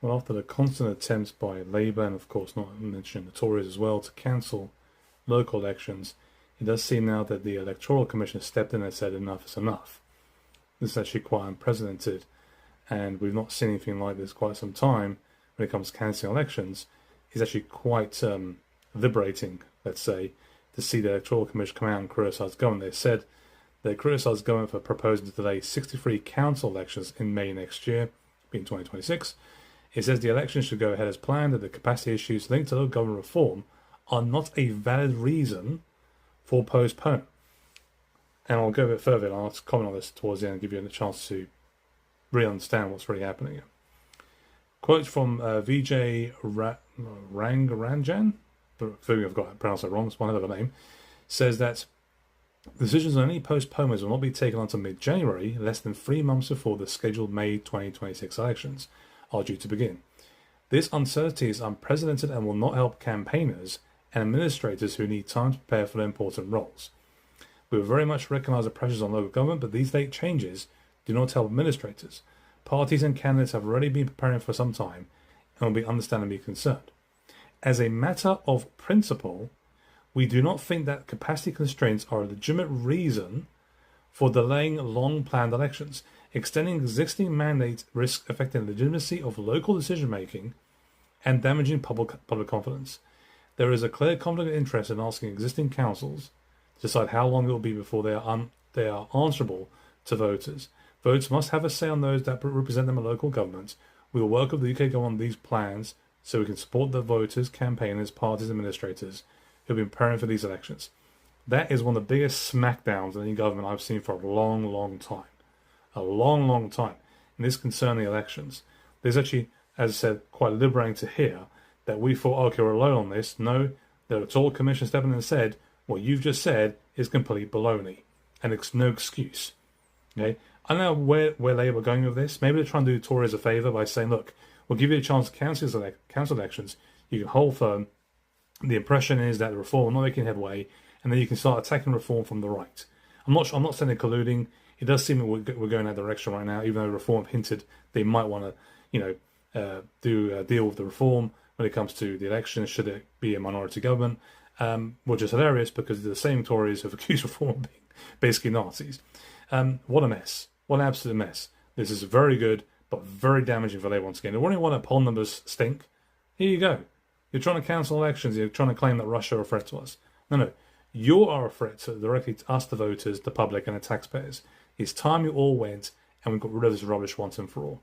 Well, after the constant attempts by Labour, and of course not mentioning the Tories as well, to cancel local elections, it does seem now that the Electoral Commission has stepped in and said enough is enough. This is actually quite unprecedented, and we've not seen anything like this quite some time when it comes to cancelling elections. It's actually quite liberating, let's say, to see the Electoral Commission come out and criticise the government. They said they criticised the government for proposing to delay 63 council elections in May next year, being 2026. It says the election should go ahead as planned, that the capacity issues linked to local government reform are not a valid reason for postponement. And I'll go a bit further and I'll comment on this towards the end and give you a chance to really understand what's really happening here. Quotes from Vijay Rangan, forgive me if I've pronounced that wrong, it's one hell of a name, says that decisions on any postponements will not be taken until mid-January, less than 3 months before the scheduled May 2026 elections are due to begin. This uncertainty is unprecedented and will not help campaigners and administrators who need time to prepare for their important roles. We will very much recognise the pressures on local government, but these late changes do not help administrators. Parties and candidates have already been preparing for some time and will be understandably concerned. As a matter of principle, we do not think that capacity constraints are a legitimate reason for delaying long-planned elections. Extending existing mandates risks affecting the legitimacy of local decision-making and damaging public confidence. There is a clear conflict of interest in asking existing councils to decide how long it will be before they are answerable to voters. Voters must have a say on those that represent them in local governments. We will work with the UK government on these plans so we can support the voters, campaigners, parties, administrators who have been preparing for these elections. That is one of the biggest smackdowns in any government I've seen for a long, long time. A long, long time. And this concerning elections. There's actually, as I said, quite liberating to hear that we thought, okay, we're alone on this. No, the Electoral Commission stepped in and said, what you've just said is complete baloney. And it's no excuse. Okay? I don't know where Labour are going with this. Maybe they're trying to do Tories a favour by saying, look, we'll give you a chance to cancel elections. You can hold firm. The impression is that the reform will not making headway, and then you can start attacking reform from the right. I'm not saying they're colluding. It does seem that we're going that direction right now, even though Reform hinted they might want to, do a deal with the Reform when it comes to the election, should it be a minority government, which is hilarious because the same Tories have accused Reform of being basically Nazis. What a mess. What an absolute mess. This is very good, but very damaging for Labour once again. They wondering why the poll numbers stink. Here you go. You're trying to cancel elections. You're trying to claim that Russia are a threat to us. No. You are a threat directly to us, the voters, the public, and the taxpayers. It's time you all went and we got rid of this rubbish once and for all.